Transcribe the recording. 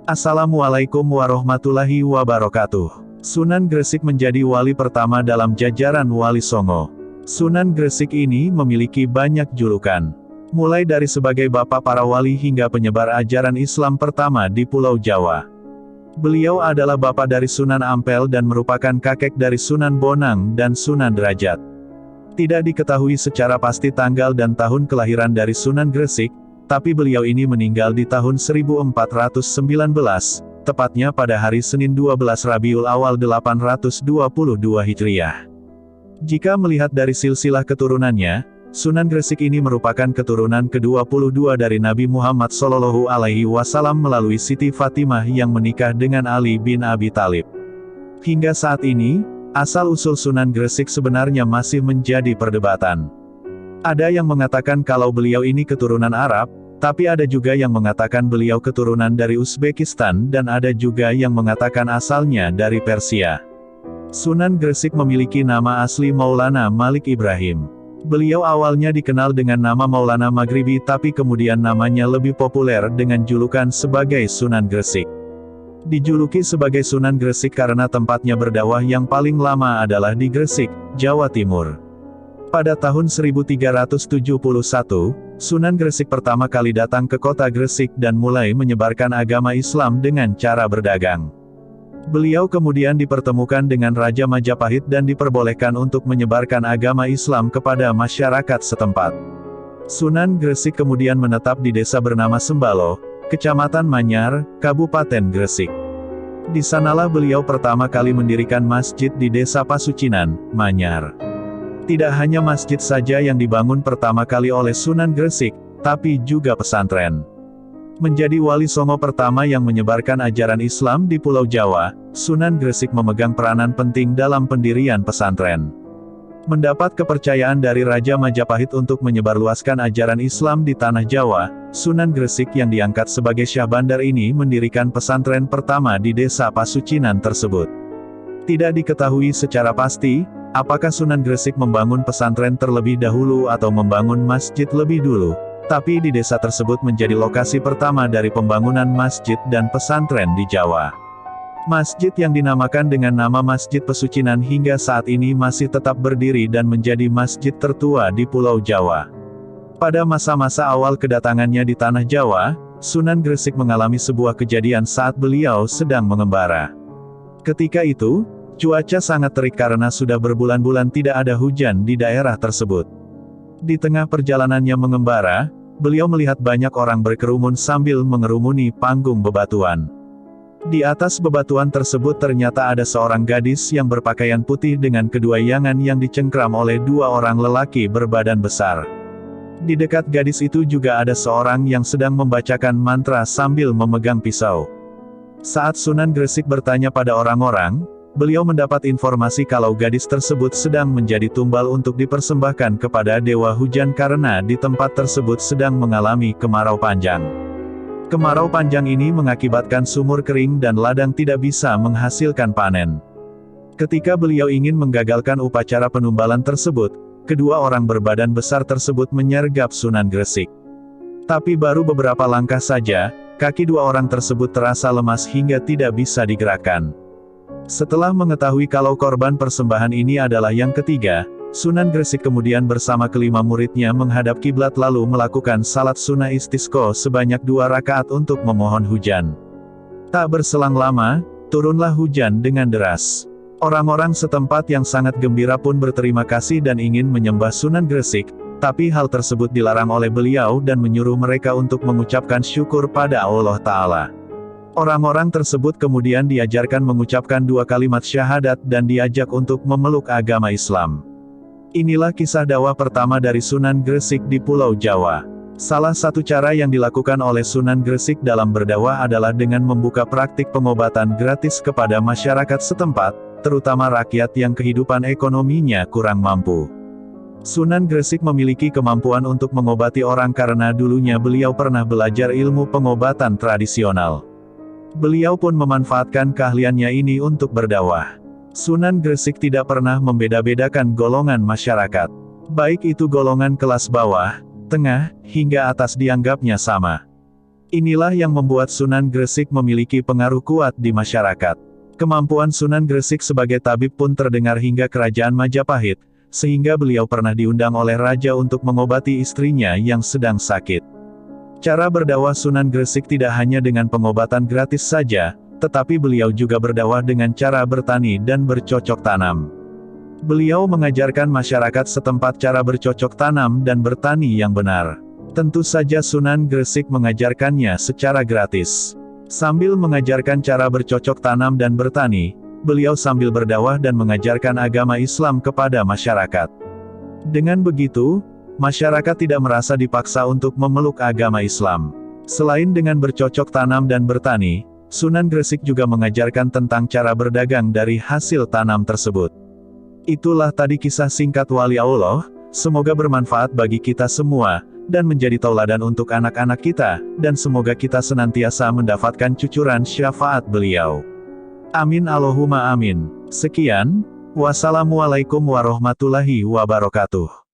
Assalamualaikum warahmatullahi wabarakatuh. Sunan Gresik menjadi wali pertama dalam jajaran Wali Songo. Sunan Gresik ini memiliki banyak julukan. Mulai dari sebagai bapak para wali hingga penyebar ajaran Islam pertama di Pulau Jawa. Beliau adalah bapak dari Sunan Ampel dan merupakan kakek dari Sunan Bonang dan Sunan Derajat. Tidak diketahui secara pasti tanggal dan tahun kelahiran dari Sunan Gresik, tapi beliau ini meninggal di tahun 1419, tepatnya pada hari Senin 12 Rabiul Awal 822 Hijriah. Jika melihat dari silsilah keturunannya, Sunan Gresik ini merupakan keturunan ke-22 dari Nabi Muhammad SAW melalui Siti Fatimah yang menikah dengan Ali bin Abi Thalib. Hingga saat ini, asal-usul Sunan Gresik sebenarnya masih menjadi perdebatan. Ada yang mengatakan kalau beliau ini keturunan Arab, tapi ada juga yang mengatakan beliau keturunan dari Uzbekistan dan ada juga yang mengatakan asalnya dari Persia. Sunan Gresik memiliki nama asli Maulana Malik Ibrahim. Beliau awalnya dikenal dengan nama Maulana Maghribi tapi kemudian namanya lebih populer dengan julukan sebagai Sunan Gresik. Dijuluki sebagai Sunan Gresik karena tempatnya berdakwah yang paling lama adalah di Gresik, Jawa Timur. Pada tahun 1371, Sunan Gresik pertama kali datang ke kota Gresik dan mulai menyebarkan agama Islam dengan cara berdagang. Beliau kemudian dipertemukan dengan Raja Majapahit dan diperbolehkan untuk menyebarkan agama Islam kepada masyarakat setempat. Sunan Gresik kemudian menetap di desa bernama Sembalo, Kecamatan Manyar, Kabupaten Gresik. Di sanalah beliau pertama kali mendirikan masjid di desa Pasucinan, Manyar. Tidak hanya masjid saja yang dibangun pertama kali oleh Sunan Gresik, tapi juga pesantren. Menjadi wali Songo pertama yang menyebarkan ajaran Islam di Pulau Jawa, Sunan Gresik memegang peranan penting dalam pendirian pesantren. Mendapat kepercayaan dari Raja Majapahit untuk menyebarluaskan ajaran Islam di tanah Jawa, Sunan Gresik yang diangkat sebagai Syah Bandar ini mendirikan pesantren pertama di desa Pasucinan tersebut. Tidak diketahui secara pasti, apakah Sunan Gresik membangun pesantren terlebih dahulu atau membangun masjid lebih dulu. Tapi di desa tersebut menjadi lokasi pertama dari pembangunan masjid dan pesantren di Jawa. Masjid yang dinamakan dengan nama Masjid Pesucinan hingga saat ini masih tetap berdiri dan menjadi masjid tertua di Pulau Jawa. Pada masa-masa awal kedatangannya di tanah Jawa, Sunan Gresik mengalami sebuah kejadian saat beliau sedang mengembara. Ketika itu, cuaca sangat terik karena sudah berbulan-bulan tidak ada hujan di daerah tersebut. Di tengah perjalanannya mengembara, beliau melihat banyak orang berkerumun sambil mengerumuni panggung bebatuan. Di atas bebatuan tersebut ternyata ada seorang gadis yang berpakaian putih dengan kedua yangan yang dicengkram oleh dua orang lelaki berbadan besar. Di dekat gadis itu juga ada seorang yang sedang membacakan mantra sambil memegang pisau. Saat Sunan Gresik bertanya pada orang-orang, beliau mendapat informasi kalau gadis tersebut sedang menjadi tumbal untuk dipersembahkan kepada Dewa Hujan karena di tempat tersebut sedang mengalami kemarau panjang. Kemarau panjang ini mengakibatkan sumur kering dan ladang tidak bisa menghasilkan panen. Ketika beliau ingin menggagalkan upacara penumbalan tersebut, kedua orang berbadan besar tersebut menyergap Sunan Gresik. Tapi baru beberapa langkah saja, kaki dua orang tersebut terasa lemas hingga tidak bisa digerakkan. Setelah mengetahui kalau korban persembahan ini adalah yang ketiga, Sunan Gresik kemudian bersama kelima muridnya menghadap kiblat lalu melakukan salat sunnah istisqa sebanyak 2 rakaat untuk memohon hujan. Tak berselang lama, turunlah hujan dengan deras. Orang-orang setempat yang sangat gembira pun berterima kasih dan ingin menyembah Sunan Gresik, tapi hal tersebut dilarang oleh beliau dan menyuruh mereka untuk mengucapkan syukur pada Allah Ta'ala. Orang-orang tersebut kemudian diajarkan mengucapkan 2 kalimat syahadat dan diajak untuk memeluk agama Islam. Inilah kisah dakwah pertama dari Sunan Gresik di Pulau Jawa. Salah satu cara yang dilakukan oleh Sunan Gresik dalam berdakwah adalah dengan membuka praktik pengobatan gratis kepada masyarakat setempat, terutama rakyat yang kehidupan ekonominya kurang mampu. Sunan Gresik memiliki kemampuan untuk mengobati orang karena dulunya beliau pernah belajar ilmu pengobatan tradisional. Beliau pun memanfaatkan keahliannya ini untuk berdakwah. Sunan Gresik tidak pernah membeda-bedakan golongan masyarakat. Baik itu golongan kelas bawah, tengah, hingga atas dianggapnya sama. Inilah yang membuat Sunan Gresik memiliki pengaruh kuat di masyarakat. Kemampuan Sunan Gresik sebagai tabib pun terdengar hingga kerajaan Majapahit, sehingga beliau pernah diundang oleh raja untuk mengobati istrinya yang sedang sakit. Cara berdakwah Sunan Gresik tidak hanya dengan pengobatan gratis saja, tetapi beliau juga berdakwah dengan cara bertani dan bercocok tanam. Beliau mengajarkan masyarakat setempat cara bercocok tanam dan bertani yang benar. Tentu saja Sunan Gresik mengajarkannya secara gratis. Sambil mengajarkan cara bercocok tanam dan bertani, beliau sambil berdakwah dan mengajarkan agama Islam kepada masyarakat. Dengan begitu, masyarakat tidak merasa dipaksa untuk memeluk agama Islam. Selain dengan bercocok tanam dan bertani, Sunan Gresik juga mengajarkan tentang cara berdagang dari hasil tanam tersebut. Itulah tadi kisah singkat Wali Allah, semoga bermanfaat bagi kita semua, dan menjadi tauladan untuk anak-anak kita, dan semoga kita senantiasa mendapatkan cucuran syafaat beliau. Amin Allahumma amin. Sekian, wassalamualaikum warahmatullahi wabarakatuh.